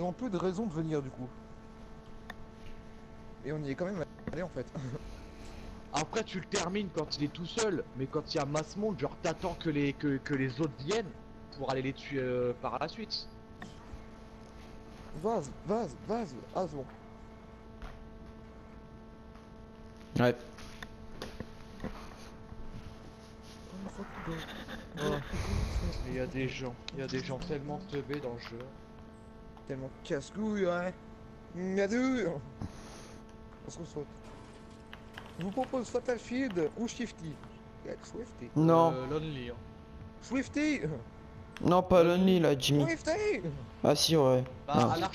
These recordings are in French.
ont peu de raison de venir du coup. Et on y est quand même allé en fait. Après, tu le termines quand il est tout seul, mais quand il y a masse monde, genre t'attends que les autres viennent pour aller les tuer par la suite. Vase, vase, vase. Ah, c'est bon. Ouais. Oh, fuck to go. Oh, Mais il y a des gens tellement teubés dans le jeu. tellement casse-couille, hein. Yadou. On se saute. Je vous propose Fatal Field ou Shifty. Swifty. Non. Lonely. Hein. Swifty. Non, pas Lonely là, Jimmy. Swifty. Ah si, ouais. Bah, Non.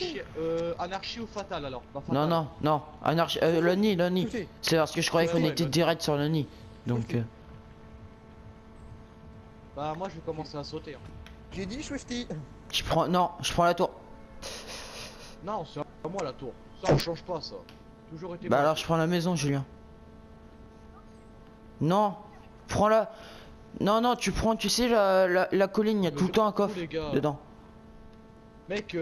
anarchie ou fatal alors? Bah, Non, fatal. non, non. Anarchie. Lonely, Lonely. Swifty. C'est parce que je croyais Ouais, qu'on ouais, était Lonely. direct sur Lonely. Donc. Bah, moi je vais commencer à sauter. Hein. J'ai dit Swifty. Je prends. Non, je prends la tour. Non, c'est à moi la tour. Ça, on change pas ça. Toujours été Bah moi. alors je prends la maison, Julien. Non. Prends-la. Non, non, tu prends, tu sais, la colline, il y a Mais tout le temps un je m'en fous, coffre les gars. dedans. Mec,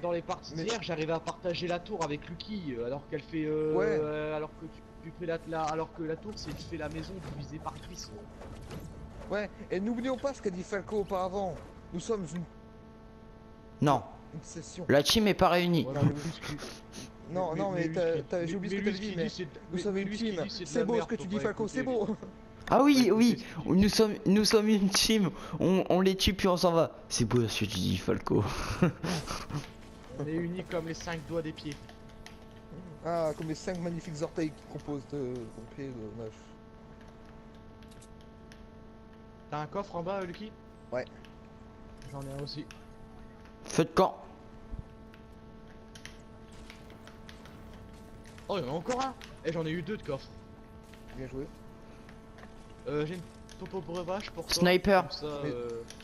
dans les parties mais- d'hier, j'arrivais à partager la tour avec Lucky, alors qu'elle fait, Ouais. alors que tu fais alors que la tour, c'est tu fais la maison divisée par 10. Ouais, et n'oublions pas ce qu'a dit Falco auparavant. Nous sommes Non. une session. La team est pas réunie. Voilà, Non, le whisky. Non, non, mais j'ai oublié ce que t'as dit, mais nous sommes une team. C'est beau ce que tu dis, Falco, c'est beau. Ah oui, Ouais, oui, écoutez, nous sommes une team. On les tue puis on s'en va. C'est beau ce que tu dis, Falco. On est unis comme les 5 doigts des pieds. Ah, comme les 5 magnifiques orteils qui composent ton pied de neuf. T'as un coffre en bas, Lucky? Ouais. J'en ai un aussi. Feu de camp. Oh, il y en a encore un! Et j'en ai eu 2 de coffres. Bien joué. J'ai une popo breuvage pour toi. Sniper. Comme ça, Mais-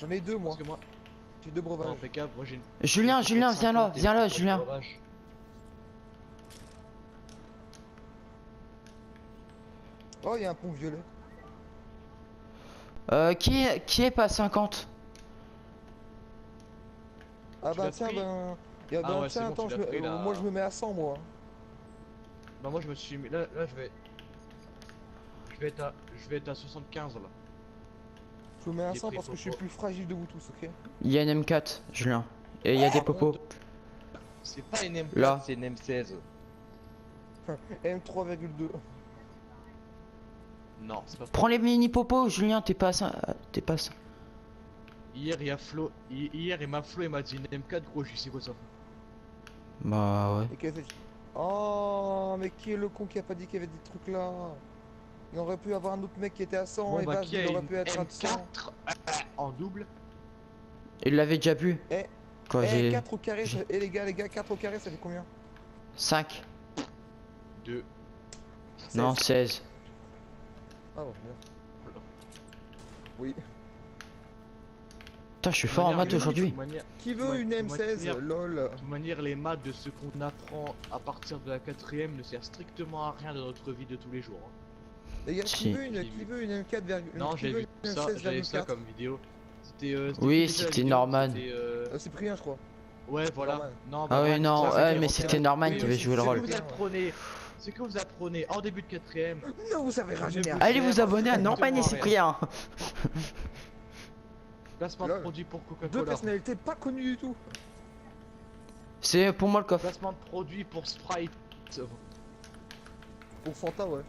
J'en ai 2 moi. parce que moi, J'ai 2 breuvages. impeccable, moi j'ai une. Julien, j'ai Julien, viens là, 50 et viens là, popo Julien. breuvage. Oh, il y a un pont violet. Qui est pas à 50? Ah Tu bah l'as tiens, pris? ben Ah ouais, c'est tiens, bon, attends, tu l'as pris, là. moi je me mets à 100 moi. Bah moi je me suis mis là je vais être à 75 là. Je me mets à J'ai 100 pris parce que je suis Popo. plus fragile de vous tous, ok? Il y a une M4, Julien. Et il y a des popos. C'est pas une M4, Là. c'est une M16. M3,2. Non, c'est pas. Prends les mini popos, Julien, t'es pas à 5. T'es pas à 5. Hier il y a Flo, hier il m'a Flo il m'a dit une M4 gros, je lui sais quoi ça. Bah ouais. Et qu'est-ce que Oh, mais qui est le con qui a pas dit qu'il y avait des trucs là? Il aurait pu avoir un autre mec qui était à 100 et Bon bah Baz, qui a il aurait une pu être à 100. M4 en double. Il l'avait déjà vu. Eh, Quoi, Eh, j'ai 4 au carré, et les gars, 4 au carré, ça fait combien? 5. 2. Non, 16. Ah bon, bien. Oui. Putain, je suis fort en maths aujourd'hui. Qui veut une M16? LOL. De toute manière, les maths de ce qu'on apprend à partir de la 4ème ne servent strictement à rien dans notre vie de tous les jours. Hein. Les gars, Si. qui veut une M4, Non, qui veut j'avais vu une ça, j'avais ça 16,4? comme vidéo. C'était Oui, qui faisait la c'était vidéo Norman. C'est Cyprien, je crois. Ouais, voilà. Norman. Non, Ah oui, Norman, non, ça, ouais, c'était mais en c'était termes- Norman Oui, qui avait oui, joué le c'est rôle. Ce que vous apprenez en début de 4ème. Non, vous savez jamais rien. Allez vous abonner à Norman et Cyprien. Placement de Lol. produit pour Deux Coca-Cola. personnalités pas connues du tout. C'est pour moi le coffre. Placement de produit pour Sprite. Pour Fanta, ouais.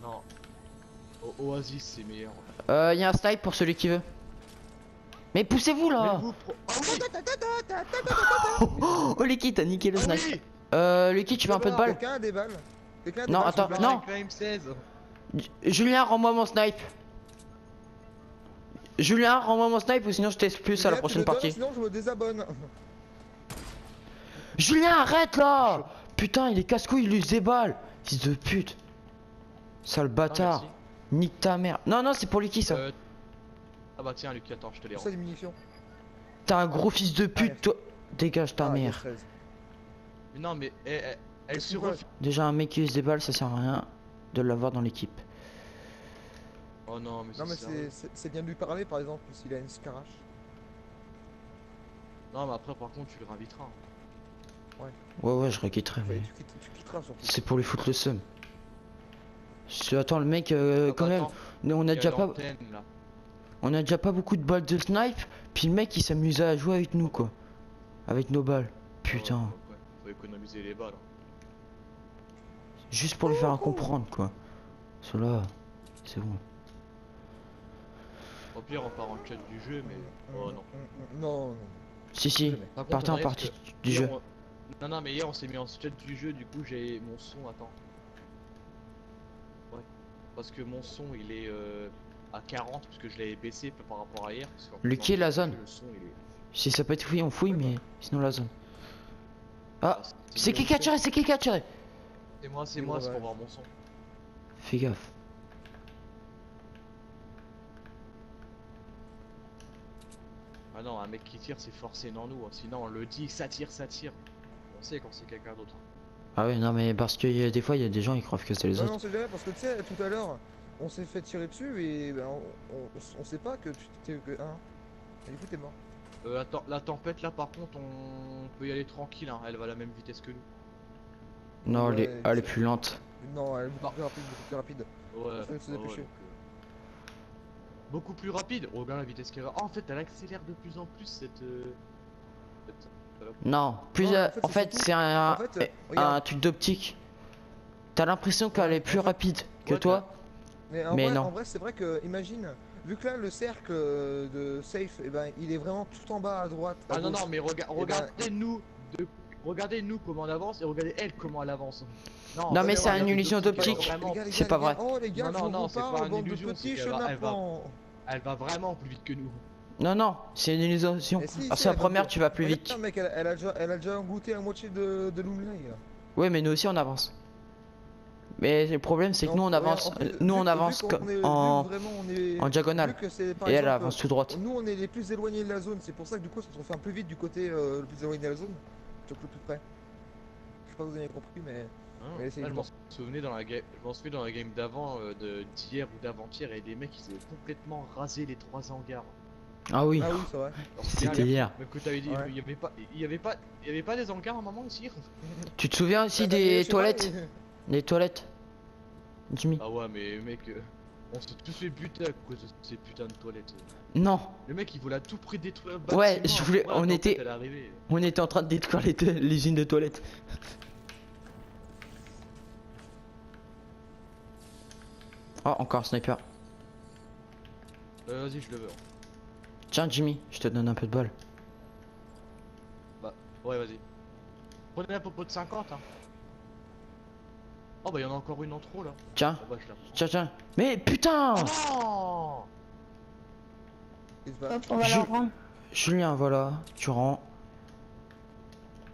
Non. Oasis c'est meilleur. Il y a un snipe pour celui qui veut. Mais poussez-vous là. Mais vous Oh Lucky, t'as niqué le Ah snipe. oui Lucky, tu veux un peu de balle? Quelqu'un a des balles? Quelqu'un a des Non, balles, attends, s'il vous plaît non. Avec la M16. Julien, rends-moi mon snipe. Julien, rends-moi mon snipe ou sinon je teste plus à la Julien, tu prochaine me donnes, partie. Sinon, je me désabonne. Julien, arrête là. Putain, il est casse-couille, il lui faisait balle. Fils de pute. Sale bâtard. merci. Nique ta mère. Non, non, c'est pour Lucky ça. Ah bah tiens Luc, attends, je te les Pour rends. ça, les munitions. T'as un gros fils de pute, toi. Dégage ta Ah, il y a mère. 13. Mais non mais elle se quoi refuse. Déjà, un mec qui use des balles, ça sert à rien de l'avoir dans l'équipe. Oh non mais Non, mais sérieux. c'est bien de lui parler, par exemple, s'il a une scarache. Non, mais après, par contre, tu le réinviteras. Ouais, je requitterai, mais... Tu quitteras surtout. C'est pour lui foutre le seum. Attends, le mec, Ah, quand bah, même, attends, nous, on a il y déjà pas... l'antenne, là. On a déjà pas beaucoup de balles de snipe, puis le mec il s'amusait à jouer avec nous quoi. Avec nos balles. Putain. Ouais, faut économiser les balles. Juste pour lui faire comprendre quoi. Cela, c'est bon. Au pire, on part en chat du jeu, mais. Oh non. Non. Si, si, Jamais. Par contre, partez on en arrive partie parce que du hier, jeu. Non, mais hier on s'est mis en chat du jeu, du coup j'ai mon son. Attends. Ouais. Parce que mon son il est à 40, parce que je l'avais baissé par rapport à hier. Parce qu'en fait, Lucky, dans la le zone. jeu, le son, il est... Si ça peut être fouillé, on fouille, mais sinon la zone. Ah, c'est qui mieux. qui a tiré? C'est qui a tiré? C'est moi, c'est moi, c'est pour voir mon son. Fais gaffe. Ah non, un mec qui tire c'est forcément nous, hein. Sinon on le dit, ça tire, ça tire. On sait quand c'est quelqu'un d'autre. Ah ouais, non mais parce que des fois il y a des gens qui croient que c'est les Non, autres. non, c'est vrai, parce que tu sais, tout à l'heure, on s'est fait tirer dessus et ben, on sait pas que tu t'es. Hein. Et du coup, t'es mort. Attends, la tempête là par contre, on peut y aller tranquille, hein. Elle va à la même vitesse que nous. Non, Ouais, elle est plus lente. Non, elle est beaucoup plus rapide, beaucoup plus rapide. Ouais, Faut se dépêcher. beaucoup plus rapide. Regarde la vitesse qu'elle va. Oh, en fait, elle accélère de plus en plus cette. Non, plus Non, en fait c'est un, En fait, un regarde. truc d'optique. T'as l'impression qu'elle est plus rapide que Ouais, toi. Mais Mais non. en vrai, c'est vrai que, imagine, vu que là, le cercle de safe, eh ben, il est vraiment tout en bas à droite. à Ah non, gauche. non, mais ben, regardez-nous comment on avance et regardez elle comment elle avance. Non, mais c'est regarde, une illusion d'optique, d'optique. vraiment, Les gars, c'est pas les gars, vrai. Oh les gars, Non, je non, vous c'est parle, pas une bande de illusion, petits c'est qu'elle va- elle va- chenapans. Elle va vraiment plus vite que nous. Non, non, c'est une illusion. Mais si, Ah, si, c'est la elle va première, plus- tu vas plus Regarde, vite. mec, elle a déjà goûté à moitié de Lumley. Ouais, mais nous aussi on avance. Mais le problème c'est que nous on avance, nous on avance en diagonale. Et elle avance tout droite. Nous on est les plus éloignés de la zone, c'est pour ça que du coup ça se fait un peu vite du côté le plus éloigné de la zone, plutôt que le plus près. Je sais pas si vous avez compris, mais Là, c'est je m'en évident. souvenais dans la game, dans la game d'avant, d'hier ou d'avant-hier, et des mecs qui avaient complètement rasé les 3 hangars. Ah oui, Ah oui, c'est vrai. c'était hier. Même que t'avais dit, Ouais. il y avait pas des hangars à un moment aussi. Tu te souviens aussi Bah, d'ailleurs, des je sais pas, toilettes? Des toilettes, Jimmy? Ah ouais, mais mec, on s'est tous fait buter à cause de ces putains de toilettes. Non, Le mec il voulait à tout prix détruire le Ouais, bâtiment. je voulais- Après, on la tempête, était- elle est arrivée. on était en train de détruire l'usine de toilettes. Oh, encore un sniper. Vas-y, je le veux. Tiens, Jimmy, je te donne un peu de balle. Ouais, vas-y. Prenez un popo de 50, hein. Oh bah y'en a encore une en trop là. Tiens, Oh bah je la prends. tiens. Mais putain! Oh non. Il se bat. Hop, on va Je- leur rendre. Julien, voilà, tu rends.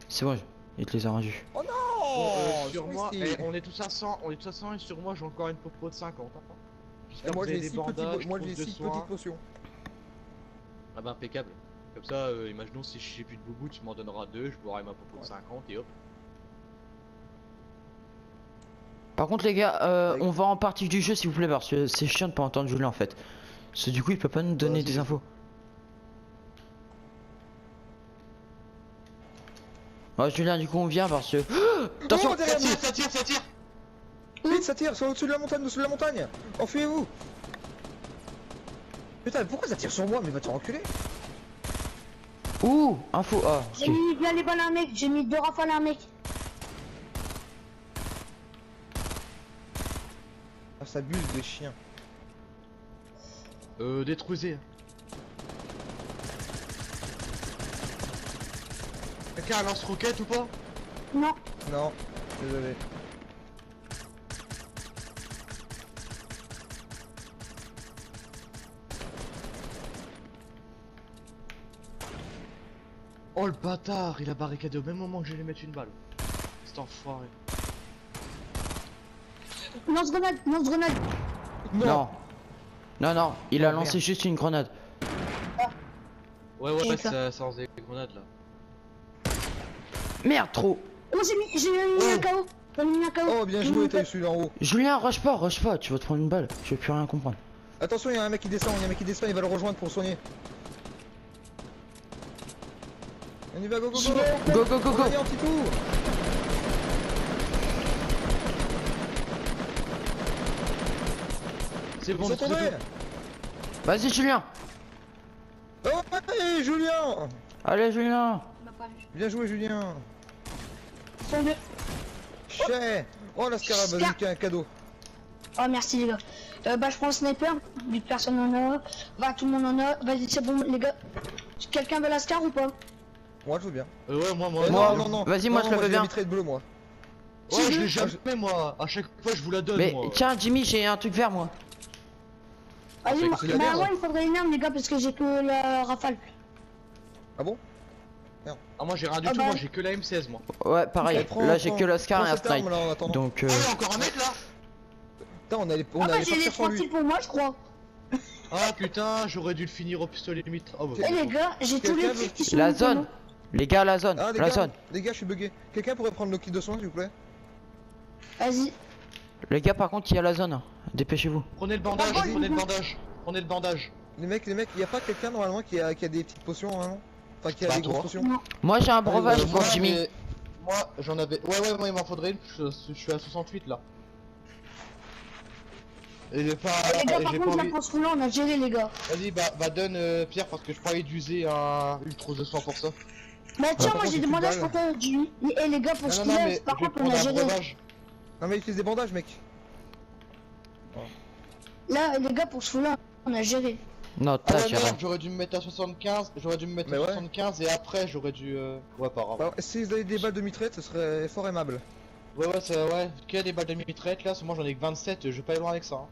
C'est bon, il te les a rendus. Oh non Sur moi, Christy. on est tous à 100, on est tous à 100 et sur moi j'ai encore une popo de 50. Hein. Et J'espère moi que vous j'ai avez 6 des bandages, moi trousse j'ai de 6 soins. petites potions. Ah bah impeccable. Comme ça, imaginons si je sais plus de boubou, tu m'en donneras 2, je boirai ma popo de 50 et hop. Par contre, les gars, on va en partie du jeu s'il vous plaît, parce que c'est chiant de pas entendre Julien en fait. Parce que du coup, il peut pas nous donner Vas-y. des infos. Ouais, Julien, du coup, on vient parce que. Attention! Oh, derrière nous. ça tire, ça tire. Vite, ça tire, c'est au-dessus de la montagne, au-dessus de la montagne. Enfuyez-vous. Putain, pourquoi ça tire sur moi? Mais va te enculer. Ouh! Info! Ah, J'ai ok. mis bien les balles à un mec, j'ai mis 2 rafales à un mec. Ah, ça buse des chiens. Détruisez. Quelqu'un a un lance-roquette ou pas? Non, Non, désolé. Oh le bâtard, il a barricadé au même moment que j'allais mettre une balle. C'est enfoiré. lance-grenade, lance-grenade. Non! Non, il a Oh, lancé merde. juste une grenade. Ouais, Et bah ça ça lance des grenades là. Merde, trop! Oh, j'ai mis un KO. J'ai mis un KO. Oh, bien joué, t'as eu celui d'en haut. Julien, rush pas, tu vas te prendre une balle. Je vais plus rien comprendre. Attention, il y a un mec qui descend, il va le rejoindre pour le soigner. On y va, go go J'y go. vais. Go go go go. Allez, en petit tour. C'est bon, Ils sont c'est tombés. tout. Vas-y Julien. Oh ouais, Julien. Allez Julien. Bien joué, Julien. Ils sont deux. Chais. Oh, la scarab, vas-y, tiens, un cadeau. Oh merci les gars. Bah je prends le sniper, vu que personne en a. Bah tout le monde en a. Vas-y c'est bon les gars. Quelqu'un veut la scar ou pas? Moi, je veux bien. Ouais, moi. Non. Vas-y, moi, je le veux j'ai bien. la mitraille bleu, moi. Ouais, je l'ai jamais, moi. À chaque fois, je vous la donne, Mais moi. tiens Jimmy, j'ai un truc vert moi. Vas-y, c'est moi, la bah merde. moi il me faudrait une arme les gars parce que j'ai que la rafale. Ah bon? Ah, moi, j'ai rien du Ah tout, bah. moi, j'ai que la M16, moi. Ouais pareil. Eh, prends- Là j'ai prends- que la scar prends et un cette arme, snipe. là, en attendant. Donc Ah, ouais, encore un mec, là? Putain, on allait Ah bah partir j'ai les sans 3 lui. kills pour moi je crois. Ah, putain, j'aurais dû le finir au pistolet limite. Ah, bah, Eh les gars, j'ai tous les Quelqu'un kills qui sont la pour zone. moi. Les gars la zone. Ah, La zone. les gars, je suis bugué. Quelqu'un pourrait prendre le kit de soin, s'il vous plaît? Vas-y. Les gars par contre il y a la zone. Dépêchez-vous. Prenez le bandage, Ah, prenez le bandage. Prenez le bandage. Les mecs, y a pas quelqu'un normalement qui a des petites potions, normalement? Enfin, qui a Bah, des grosses toi. potions? Non. Moi j'ai un breuvage ouais, pour Moi, Jimmy. moi, j'en avais. Ouais, moi, il m'en faudrait une. Je suis à 68 là. Et j'ai pas. Les gars par J'ai pas contre la envie. pense roulant on a géré les gars. Vas-y, bah donne Pierre parce que je croyais d'user un ultra de soin pour ça. Bah tiens par moi contre, j'ai j'ai des plus de bandages balles. pour toi Jimmy. Et les gars pour ce Non, qu'il non, a, mais par je vais contre on a prendre un géré. breuvage. Non, mais utilise des bandages, mec. Là les gars pour ce là on a géré. Non Ah t'as ouais, géré. merde, j'aurais dû me mettre à 75. J'aurais dû me mettre Mais à ouais. 75 et après j'aurais dû. Ouais, pas grave. Alors, si vous avez des balles de mitraillette, ce serait fort aimable. Ouais, ça, ouais. Qu'il y a des balles de mitraillette là, parce que moi j'en ai que 27, je vais pas aller loin avec ça. Hein.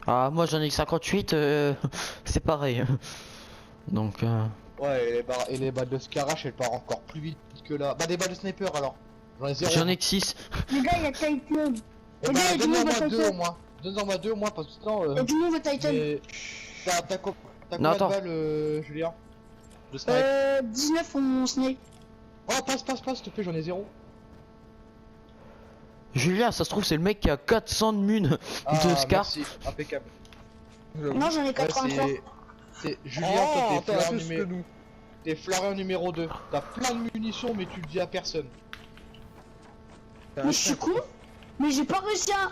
Ah moi j'en ai que 58. C'est pareil. Donc Ouais, et les balles de Scarache elles partent encore plus vite que là. Bah, des balles de sniper alors. J'en ai 0. j'en ai que 6. Les gars il y a Titan. Eh Les bah, gars il y a du donne-en nouveau moi 2 au Titan. moins. Donne-en moi 2 au moins parce que sinon. Il y a du nouveau Titan. Mais. T'as Non, combien de attends. balles, Julien? De snipe 19 pour mon snipe. Oh, passe, s'il te plaît, j'en ai 0. Julien ça se trouve c'est le mec qui a 400 de mun de scar. Merci, impeccable. Non j'en ai Ouais, 83. c'est Julien, Oh, toi t'as plus que nous. t'es flarin numéro 2. T'as plein de munitions, mais tu le dis à personne. Mais je suis con. Mais j'ai pas réussi à.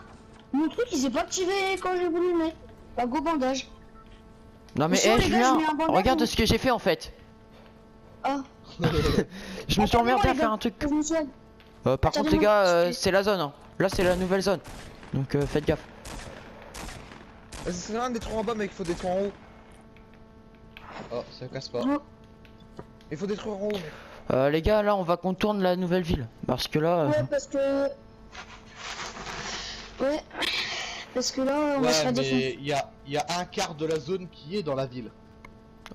Mon truc il s'est pas activé quand j'ai voulu le mettre. Bah go bandage. Non mais Sinon, hé les gars, Julien, je mets un bandage regarde ou- ce que j'ai fait en fait. Ah. Je me suis emmerdé à les faire gars, un truc. je me soigne. Par contre Attendez-moi, les gars, je- c'est la zone. Hein. Là c'est la nouvelle zone. Donc faites gaffe. Ça sert à rien d'être en bas, mec, il faut détruire en haut. Oh, ça casse pas. Non. Il faut détruire en haut, mec. Les gars là on va contourner la nouvelle ville. Parce que là... Ouais parce que. Ouais. Parce que là on va se Ouais, faire défoncer. mais il y a un quart de la zone qui est dans la ville.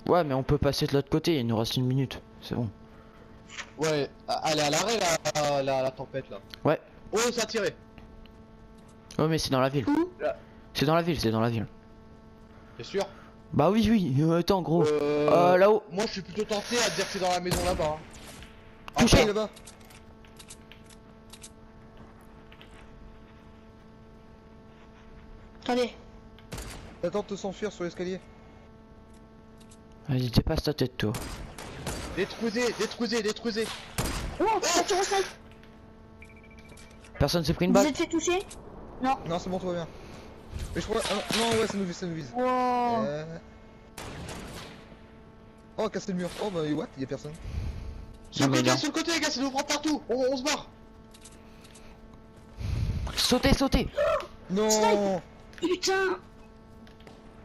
Ouais mais on peut passer de l'autre côté, il nous reste 1 minute. C'est bon. Ouais, elle est à l'arrêt la tempête là. Ouais. Oh, ça a tiré. Ouais mais c'est dans la ville. Où C'est dans la ville, c'est dans la ville. T'es sûr? Bah oui, attends gros. Là-haut. Moi je suis plutôt tenté à dire que c'est dans la maison là-bas. Hein. Touché. Ah, là-bas. Attendez. T'attends de te s'enfuir sur l'escalier. Vas-y dépasse ta tête toi. Détruisez. Oh, ça tire au snipe. Personne s'est pris une Vous balle. êtes fait toucher? Non. Non, c'est bon, tout va bien. Mais je crois. Ah, non, ouais, ça nous vise. Wow. Oh, casser le mur. Oh, bah, what? Y'a personne. Sur Non, mais le côté, non. sur le côté les gars, ça nous prend partout. On se barre. Sautez. Non! Snipe. Putain.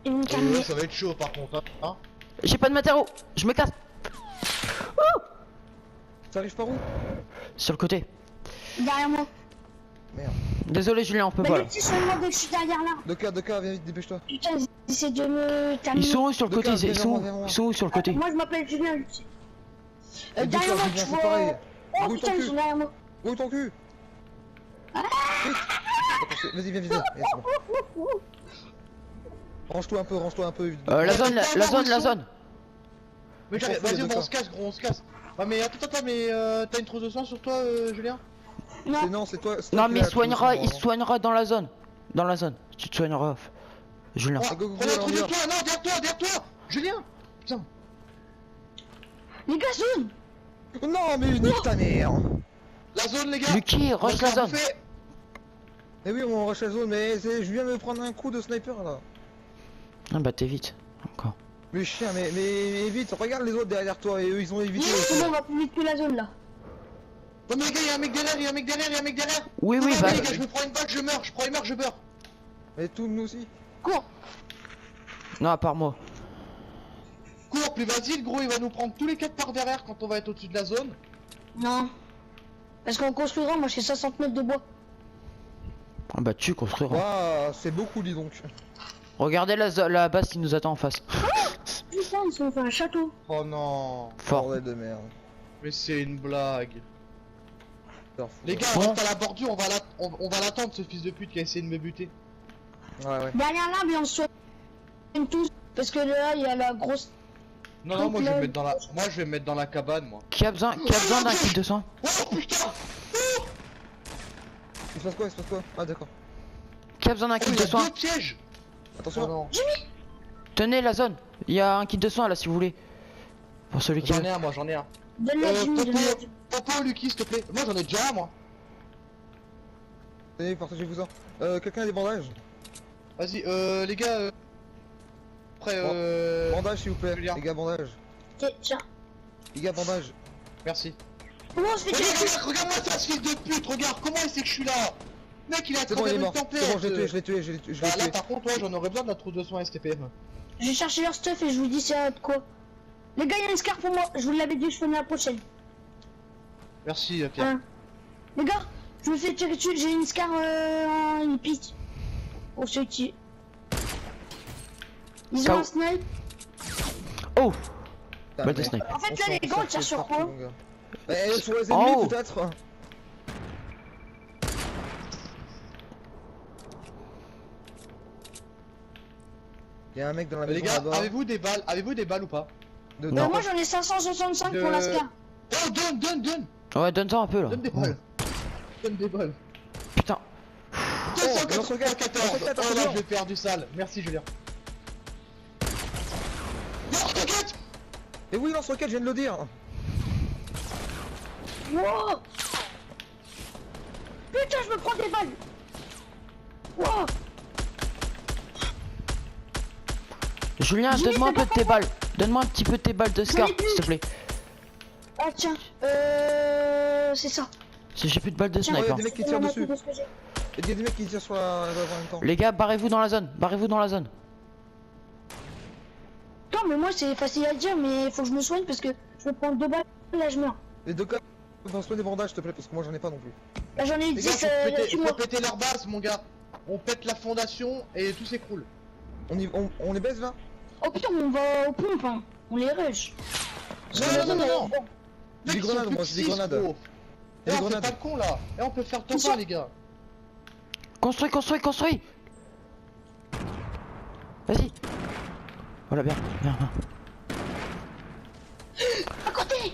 Ils vont me terminer. Ça va être chaud par contre. Hein. J'ai pas de matériaux. Je me casse. T'arrives par où? Sur le côté. Derrière moi. Merde. Désolé Julien, on peut Bah pas les là. petits sont moi dès que je suis derrière là. Doka, viens vite, dépêche-toi. Putain, ils essaient de me terminer. Ils sont où sur le Lucas, côté? viens Ils vers sont moi, où? vers moi. Ils sont où sur le côté? Moi je m'appelle Julien Lucie. Et Derrière Doka, moi Julien, tu c'est pareil. vois. Oh Rouille ton putain, ils cul. sont derrière moi. Rouille ton cul! Vite! Vas-y, viens, c'est bon. Range-toi un peu. La zone. Mais On s'en fout, vas-y, les deux on se casse gros, on se casse. Ouais mais attends, mais t'as une trousse de sang sur toi Julien? Non. Non, c'est toi. Non mais qui l'as, il soignera dans la zone. Dans la zone. Tu te soigneras. Julien. Oh, go, prends la alors, trousse on y de va. toi, non derrière toi Julien. Putain. Les gars, zone. Non, mais nique ta mère. La zone, les gars. Lucky, rush la zone. Eh oui, on rush la zone, mais je viens de me prendre un coup de sniper là. Ah bah t'es vite. Encore. Mais chien, mais vite, regarde les autres derrière toi et eux ils ont évité. C'est bon, on va plus vite que la zone là. Non mais les gars, y'a un mec derrière, y'a un mec derrière, y'a un mec derrière. Oui, Non, oui, non, bah. les gars, je me prends une balle, je meurs, je prends une balle, je meurs. Mais tout nous aussi. Cours, Non, à part moi. cours, plus vas-y, le gros, il va nous prendre tous les 4 par derrière quand on va être au-dessus de la zone. Non. Parce qu'on construira, moi j'ai 60 mètres de bois. Ah bah tu construiras. Waouh, c'est beaucoup dis donc. Regardez la base qui nous attend en face. Putain, ils ont fait un château. Oh non. Fort. Bordel de merde. Mais c'est une blague. Les gars, Bon. reste à la bordure, on va l'attendre ce fils de pute qui a essayé de me buter. Ouais. Derrière l'arbre et on se soigne tous. Parce que là, il y a la grosse. Non, non, moi je vais me mettre dans la. Moi je vais me mettre dans la cabane, moi. Qui a besoin d'un kit de soin? Oh putain. Il se passe quoi? Ah d'accord. Qui a besoin d'un Oh, kit il y de a soin? 2 pièges. Attention. Oh non. Tenez la zone. Il y a un kit de soin là si vous voulez. Pour celui qui J'en veut. ai un, moi j'en ai un. Donne-la Jimmy, donne-la Jimmy. Popo, Lucky, s'il te plaît. Moi j'en ai déjà un, moi. Tenez, partagez-vous ça. Quelqu'un a des bandages? Vas-y, les gars. Après, Bandage s'il vous plaît. Julien. Les gars, bandage. Tiens. Les gars, bandage. Merci. Comment on se fait tirer dessus? Regarde-moi ça, ce fils de pute, regarde, comment il sait que je suis là? Mec, il a C'est bon, il est travers une mort. tempête. C'est bon, je l'ai tué, je l'ai Bah là, tué. par contre, ouais, j'en aurais besoin de la trousse de soins STPM. Je vais chercher leur stuff et je vous dis c'est de quoi. Les gars, il y a une scar pour moi. Je vous l'avais dit, je fais la prochaine. Merci, Pierre. Hein. Les gars, je me fais tirer dessus. J'ai une scar en une piste. Pour ceux qui. Ils ont un snipe. Oh! Putain, Balle de mais- snipe. En fait, là, les gants, ils tirent sur quoi? Sur les En ennemis haut. peut-être. Il y a un mec dans la Les maison gars, là-bas. avez-vous des balles ou pas? Dedans. Moi, j'en ai 565 pour la scar. Oh, donne Ouais, donne-en un peu là. Donne des balles. Donne des balles. Putain. 294. lance-roquette, Oh là, je vais faire du sale. Merci, Julien. Lance-roquette. Et oui, lance-roquette, je viens de le dire. Wow. Putain, je me prends des balles. Wow. Julien, Jimmy, donne-moi un t'as peu de tes balles. Donne-moi un petit peu de tes balles de scar, ai plus. s'il te plaît. Ah, tiens. C'est ça. Si j'ai plus de balles de Tiens, snipe. Ouais, Hein. des mecs qui C'est tirent la dessus. moitié de ce que j'ai. Il y a des mecs qui tirent sur la en même temps. Les gars, barrez-vous dans la zone. Barrez-vous dans la zone. Non, mais moi, c'est facile à dire, mais faut que je me soigne parce que je vais prendre 2 balles. Là, je meurs. Les deux gars, lance-moi des bandages s'il te plaît, parce que moi j'en ai pas non plus. Là, j'en ai Les gars, 10. Là, tu faut meurs. péter leur base, mon gars. On pète la fondation et tout s'écroule. On les baisse là? Oh putain, on va aux pompes, hein. On les rush. Non. J'ai des grenades, moi, j'ai des grenades. Et Des on fait grenades. pas le con là. Et on peut faire top Tout ça. 1, les gars. Construis. Vas-y. Voilà, bien. À côté.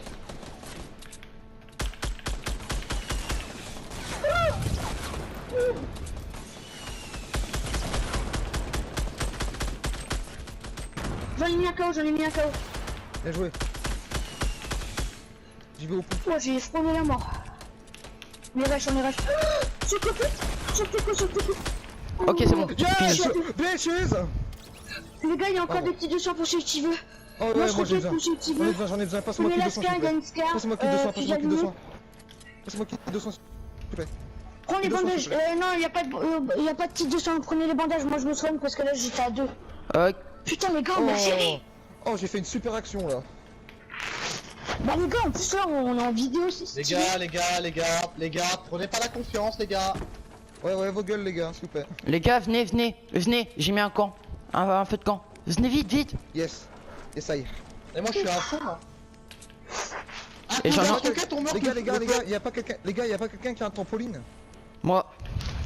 J'en ai mis un KO, Bien joué. J'y vais au pouls. Moi, j'ai frôlé la mort. On les rush. Sur le côté. Ok, c'est bon. Yes! Fini. Bitches! Les gars, il y a encore Pardon. des petits 200 pour ceux qui veut. Oh ouais, Moi, je moi j'ai refais besoin. pour ceux qui veut. J'en ai besoin. Passe-moi Prenez qui la 200 s'il scar, te il y a plaît. une scar. Passe-moi qui 200, Fusil à lunettes. Passe-moi qui 200 s'il te plaît. Prends les 200, bandages. s'il te Non, il y a pas de petit 200. Prenez les bandages. Moi, je me soigne parce que là, j'étais à 2. Putain, les gars, on a géré. Oh, j'ai fait une super action là. Bah, les gars, en plus, là, on est en vidéo. C'est Les stylé. gars, prenez pas la confiance, les gars. Ouais, vos gueules les gars, s'il vous plaît. Les gars, venez. J'ai mis un camp. Un feu de camp. Venez vite. Yes. Et ça y est. Et moi, je suis à fond, là. Ah, Et j'en ai- on meurt. Les gars, y a pas quelqu'un qui a un trampoline? Moi.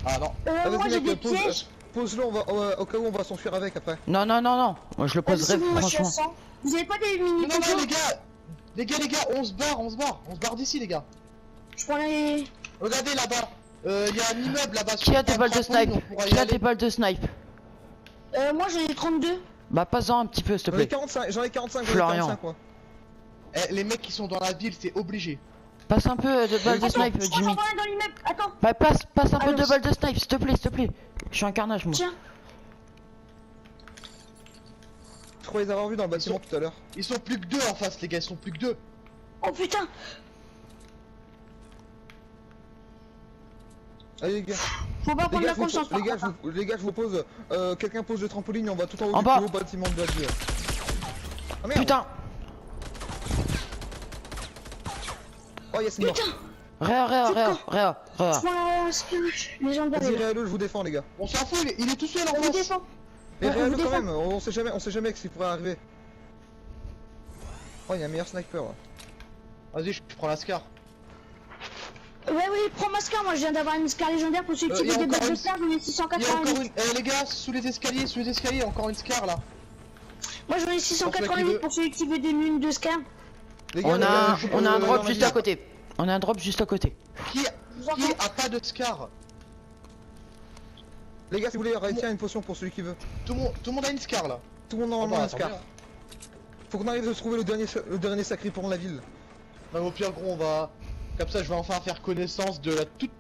Ah non. Moi, Vas-y j'ai mec, des pièges. pose-le, au cas où on va s'enfuir avec après. Non. Moi, je le Vas-y, poserai c'est bon, moi, je suis à franchement. 100. Vous avez pas des mini Non, potos? les gars, on se barre d'ici, les gars. Je prends les. Regardez là-bas. Y a un immeuble là-bas. Qui a des balles de snipe? Qui a des balles de snipe? Moi, j'en ai 32. Bah, pas-en un petit peu, s'il te J'en ai plaît. 45, Florian. moi. Eh, les mecs qui sont dans la ville, c'est obligé. Passe un peu de balles de snipe, je crois Jimmy. qu'on va dans l'immeuble. Attends. Bah, passe un peu Alors, de balles de snipe, s'il te plaît, s'il te plaît. Je suis un carnage, moi. Tiens. Je crois les avoir vus dans le bâtiment tout à l'heure. Ils sont plus que 2 en face, les gars, ils sont plus que 2. Oh putain. Allez les gars. Faut pas prendre la confiance. Les gars, je vous pose. Quelqu'un pose le trampoline, on va tout en haut En du bas. plus haut bâtiment de la ville. Ah merde. Putain. Oh yes, mort. Putain. Réa. Les gens Vas-y, derrière. Réalo, je vous défends les gars. On s'en fout, il est tout seul en On vous face. défend. Mais on Réalo vous quand défend. même, on sait jamais ce qui pourrait arriver. Oh, il y a un meilleur sniper là. Vas-y, je prends la Scar. Ouais, oui, prends ma scar. Moi, je viens d'avoir une scar légendaire pour ceux qui y a veulent des encore balles de une- scar. J'en ai Il y a 688. encore une. Eh les gars, sous les escaliers, encore une Scar là. Moi, j'en ai 688 pour celui qui veut des lunes de scar. Les gars, On les a gars, un dans drop la juste ville. à côté. On a un drop juste à côté. Qui a pas de Scar? Les gars, si vous voulez, tiens une potion pour celui qui veut. Tout le monde a une Scar là. Tout le monde Ah en bah, a un attends scar. bien. Faut qu'on arrive à trouver le dernier sacré pour la ville. Non, mais au pire gros, on va. Comme ça, je vais enfin faire connaissance de la toute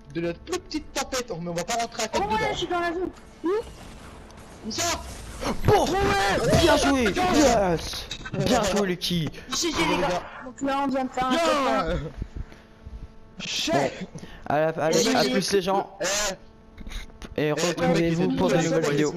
petite tempête. Oh, mais on va pas rentrer à tête Oh ouais, je dedans. suis dans la zone. Où ça? Bon, bien joué. Yes. Bien joué, Lucky. GG les gars. Donc là, on vient de faire un top Yeah. Chef. Allez, à plus les gens. Eh, Et retrouvez-vous pour de nouvelles vidéos.